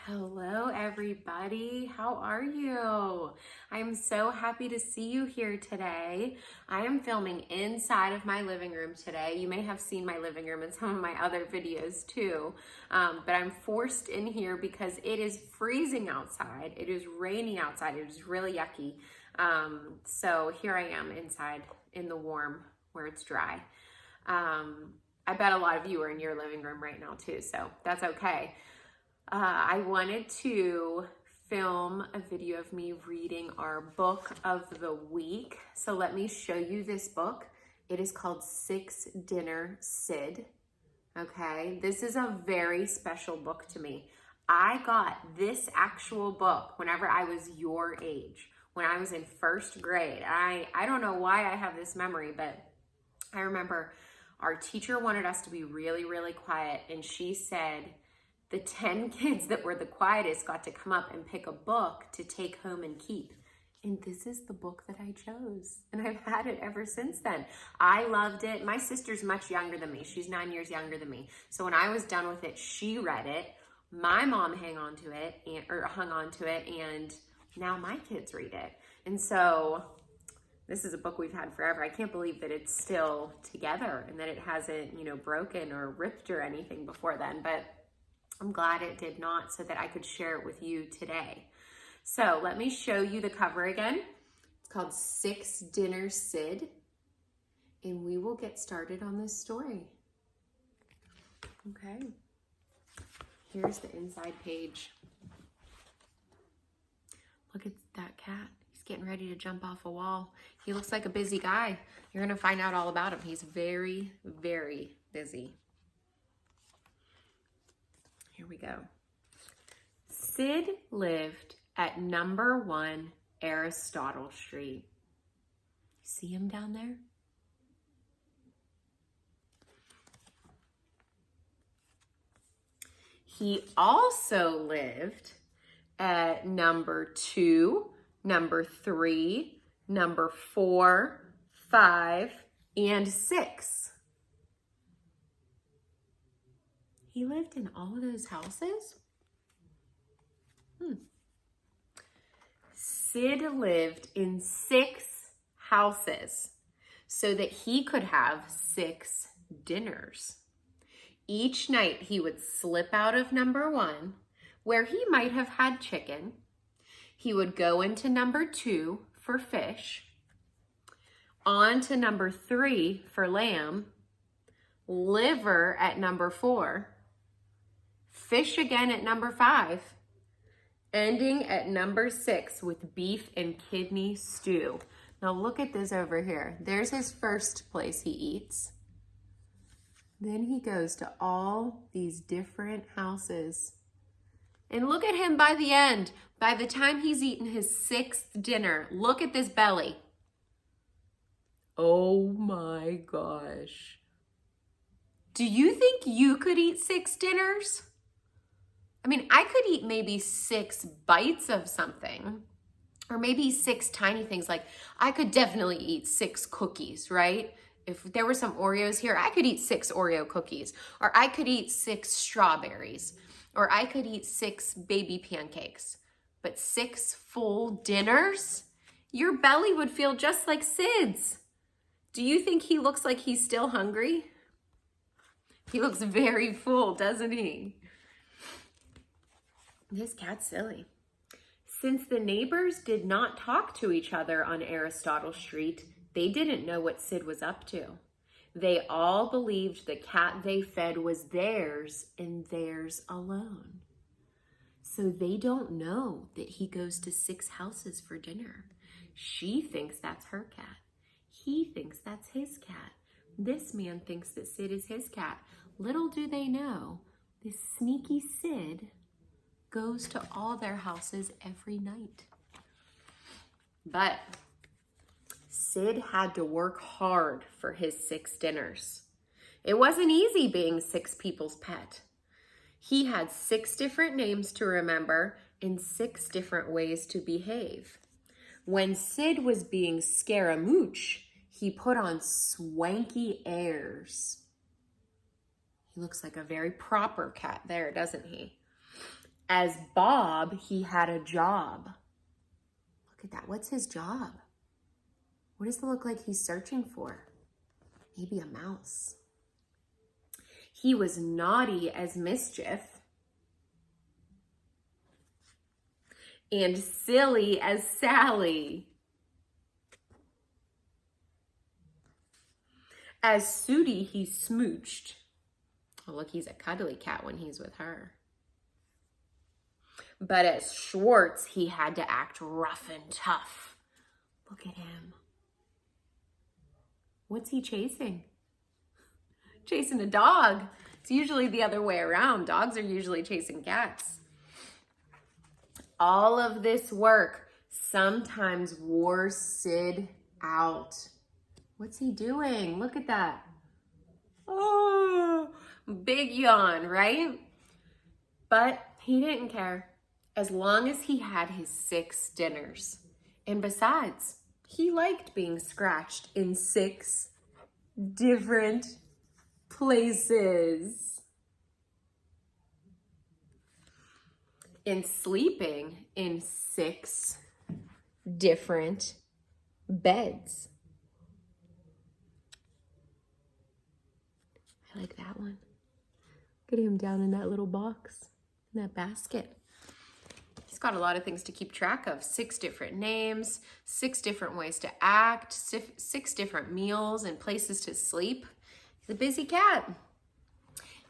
Hello, everybody. How are you? I'm so happy to see you here today. I am filming inside of my living room today. You may have seen my living room in some of my other videos too, but I'm forced in here because it is freezing outside. It is raining outside. It is really yucky. So here I am inside in the warm where it's dry. I bet a lot of you are in your living room right now too, so that's okay. I wanted to film a video of me reading our book of the week. So let me show you this book. It is called Six Dinner Sid. Okay, this is a very special book to me. I got this actual book whenever I was your age, when I was in first grade. I don't know why I have this memory, but I remember our teacher wanted us to be really, really quiet, and she said, the 10 kids that were the quietest got to come up and pick a book to take home and keep. And this is the book that I chose. And I've had it ever since then. I loved it. My sister's much younger than me. She's 9 years younger than me. So when I was done with it, she read it. My mom hung on to it, and now my kids read it. And so this is a book we've had forever. I can't believe that it's still together and that it hasn't, broken or ripped or anything before then. But I'm glad it did not, so that I could share it with you today. So let me show you the cover again. It's called Six Dinner Sid, and we will get started on this story. Okay, here's the inside page. Look at that cat. He's getting ready to jump off a wall. He looks like a busy guy. You're gonna find out all about him. He's very, very busy. Here we go. Sid lived at number 1 Aristotle Street. See him down there? He also lived at number 2, number 3, number 4, 5, and 6. He lived in all of those houses? Sid lived in 6 houses so that he could have 6 dinners. Each night he would slip out of number 1, where he might have had chicken. He would go into number 2 for fish, on to number 3 for lamb, liver at number 4, fish again at number 5, ending at number 6 with beef and kidney stew. Now look at this over here. There's his first place he eats. Then he goes to all these different houses. And look at him by the end. By the time he's eaten his 6th dinner, look at this belly. Oh my gosh. Do you think you could eat 6 dinners? I mean, I could eat maybe 6 bites of something, or maybe 6 tiny things. Like, I could definitely eat 6 cookies, right? If there were some Oreos here, I could eat 6 Oreo cookies, or I could eat 6 strawberries, or I could eat 6 baby pancakes. But 6 full dinners? Your belly would feel just like Sid's. Do you think he looks like he's still hungry? He looks very full, doesn't he? This cat's silly. Since the neighbors did not talk to each other on Aristotle Street, they didn't know what Sid was up to. They all believed the cat they fed was theirs and theirs alone. So they don't know that he goes to 6 houses for dinner. She thinks that's her cat. He thinks that's his cat. This man thinks that Sid is his cat. Little do they know, this sneaky Sid goes to all their houses every night. But Sid had to work hard for his 6 dinners. It wasn't easy being 6 people's pet. He had 6 different names to remember and 6 different ways to behave. When Sid was being Scaramouche, he put on swanky airs. He looks like a very proper cat there, doesn't he? As Bob, he had a job. Look at that. What's his job? What does it look like he's searching for? Maybe a mouse. He was naughty as Mischief and silly as Sally. As Sooty, he smooched. Oh, look, he's a cuddly cat when he's with her. But as Schwartz, he had to act rough and tough. Look at him. What's he chasing? Chasing a dog. It's usually the other way around. Dogs are usually chasing cats. All of this work sometimes wore Sid out. What's he doing? Look at that. Oh, big yawn, right? But he didn't care as long as he had his 6 dinners. And besides, he liked being scratched in 6 different places. And sleeping in 6 different beds. I like that one. Look at him down in that little box, in that basket. He's got a lot of things to keep track of. 6 different names, 6 different ways to act, 6 different meals and places to sleep. He's a busy cat.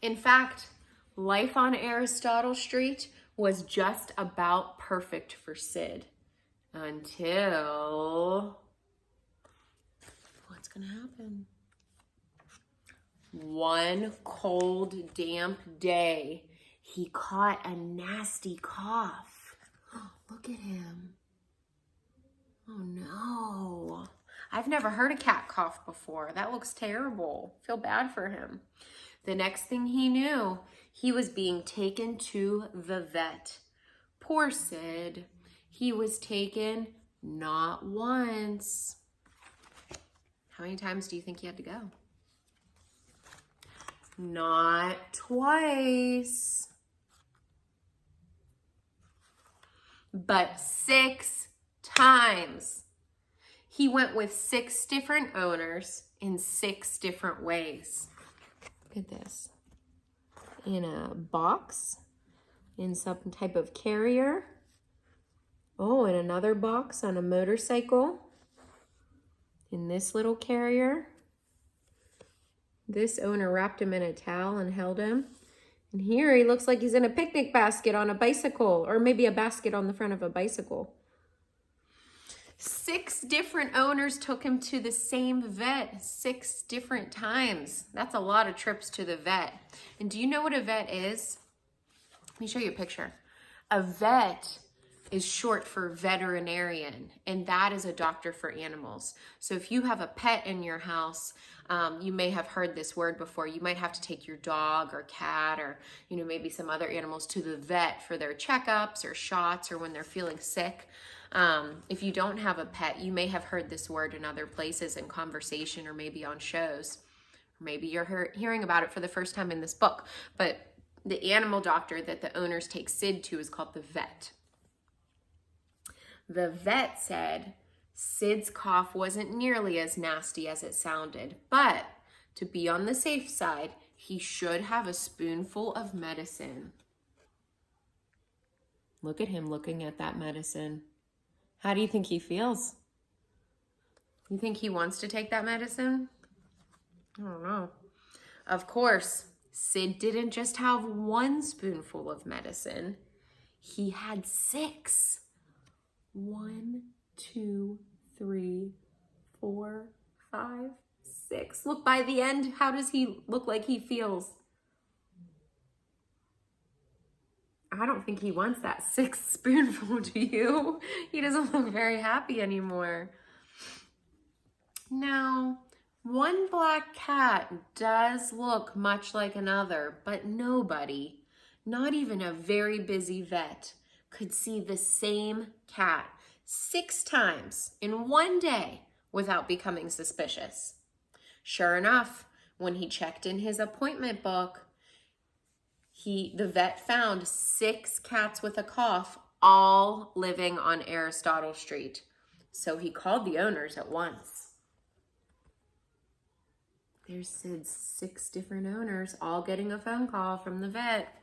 In fact, life on Aristotle Street was just about perfect for Sid until what's gonna happen? One cold, damp day, he caught a nasty cough. Look at him. Oh no. I've never heard a cat cough before. That looks terrible. Feel bad for him. The next thing he knew, he was being taken to the vet. Poor Sid. He was taken not once. How many times do you think he had to go? Not twice. But 6 times. He went with 6 different owners in 6 different ways. Look at this. In a box, in some type of carrier. Oh, in another box on a motorcycle. In this little carrier. This owner wrapped him in a towel and held him. And here he looks like he's in a picnic basket on a bicycle, or maybe a basket on the front of a bicycle. 6 different owners took him to the same vet 6 different times. That's a lot of trips to the vet. And do you know what a vet is? Let me show you a picture. A vet is short for veterinarian, and that is a doctor for animals. So if you have a pet in your house, you may have heard this word before. You might have to take your dog or cat or, maybe some other animals to the vet for their checkups or shots or when they're feeling sick. If you don't have a pet, you may have heard this word in other places in conversation or maybe on shows. Or maybe you're hearing about it for the first time in this book. But the animal doctor that the owners take Sid to is called the vet. The vet said Sid's cough wasn't nearly as nasty as it sounded, but to be on the safe side, he should have a spoonful of medicine. Look at him looking at that medicine. How do you think he feels? You think he wants to take that medicine? I don't know. Of course, Sid didn't just have 1 spoonful of medicine. He had 6. 1, 2, 3, 4, 5, 6. Look, by the end, how does he look like he feels? I don't think he wants that 6th spoonful, do you? He doesn't look very happy anymore. Now, one black cat does look much like another, but nobody, not even a very busy vet, could see the same cat 6 times in one day without becoming suspicious. Sure enough, when he checked in his appointment book, the vet found 6 cats with a cough, all living on Aristotle Street. So he called the owners at once. There's Sid's 6 different owners, all getting a phone call from the vet.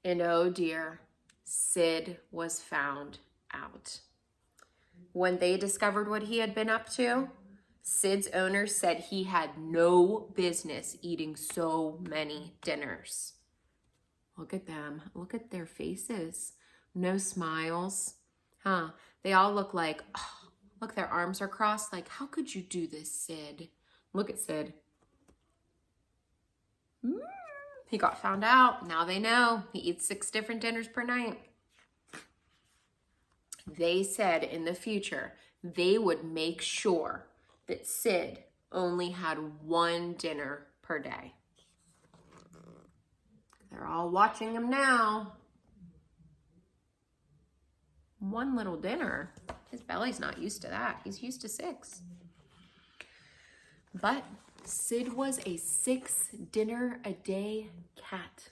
And oh dear, Sid was found out. When they discovered what he had been up to, Sid's owners said he had no business eating so many dinners. Look at them. Look at their faces. No smiles. Huh? They all look like, oh, look, their arms are crossed. Like, how could you do this, Sid? Look at Sid. He got found out. Now they know. He eats 6 different dinners per night. They said in the future, they would make sure that Sid only had 1 dinner per day. They're all watching him now. 1 little dinner. His belly's not used to that. He's used to 6. But Sid was a 6 dinner a day cat.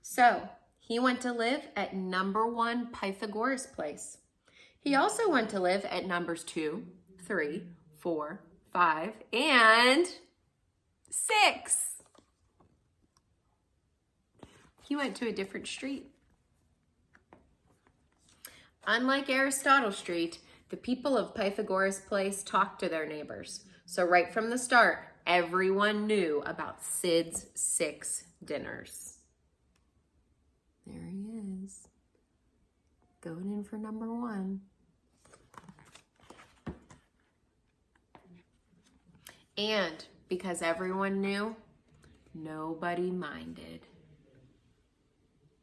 So he went to live at number 1 Pythagoras Place. He also went to live at numbers 2, 3, 4, 5, and 6. He went to a different street. Unlike Aristotle Street, the people of Pythagoras Place talked to their neighbors. So right from the start, everyone knew about Sid's 6 dinners. There he is, going in for number 1. And because everyone knew, nobody minded.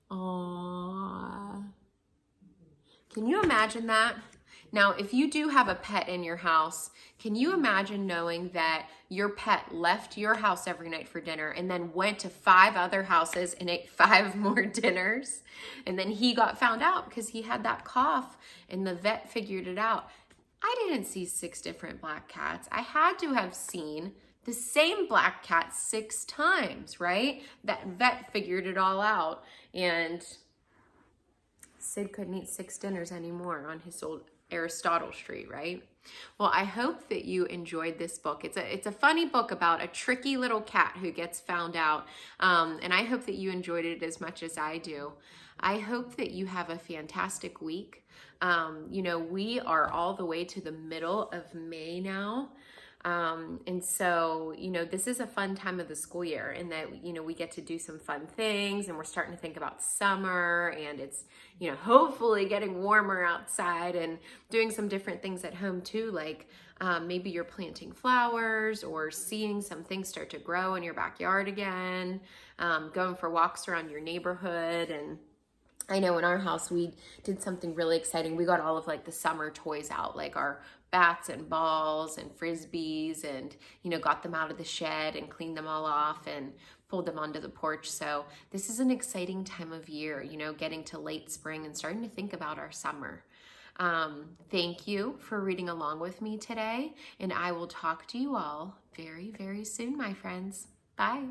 Aww. Can you imagine that? Now, if you do have a pet in your house, can you imagine knowing that your pet left your house every night for dinner and then went to 5 other houses and ate 5 more dinners? And then he got found out because he had that cough and the vet figured it out. I didn't see 6 different black cats. I had to have seen the same black cat 6 times, right? That vet figured it all out. And Sid couldn't eat 6 dinners anymore on his old Aristotle Street, right? Well, I hope that you enjoyed this book. It's a funny book about a tricky little cat who gets found out. And I hope that you enjoyed it as much as I do. I hope that you have a fantastic week. You know, we are all the way to the middle of May now. And so, you know, this is a fun time of the school year in that, you know, we get to do some fun things and we're starting to think about summer and it's, you know, hopefully getting warmer outside and doing some different things at home too. Like, maybe you're planting flowers or seeing some things start to grow in your backyard again, going for walks around your neighborhood. And I know in our house, we did something really exciting. We got all of like the summer toys out, like our bats and balls and frisbees, and, you know, got them out of the shed and cleaned them all off and pulled them onto the porch. So this is an exciting time of year, you know, getting to late spring and starting to think about our summer. Thank you for reading along with me today, and I will talk to you all very, very soon, my friends. Bye.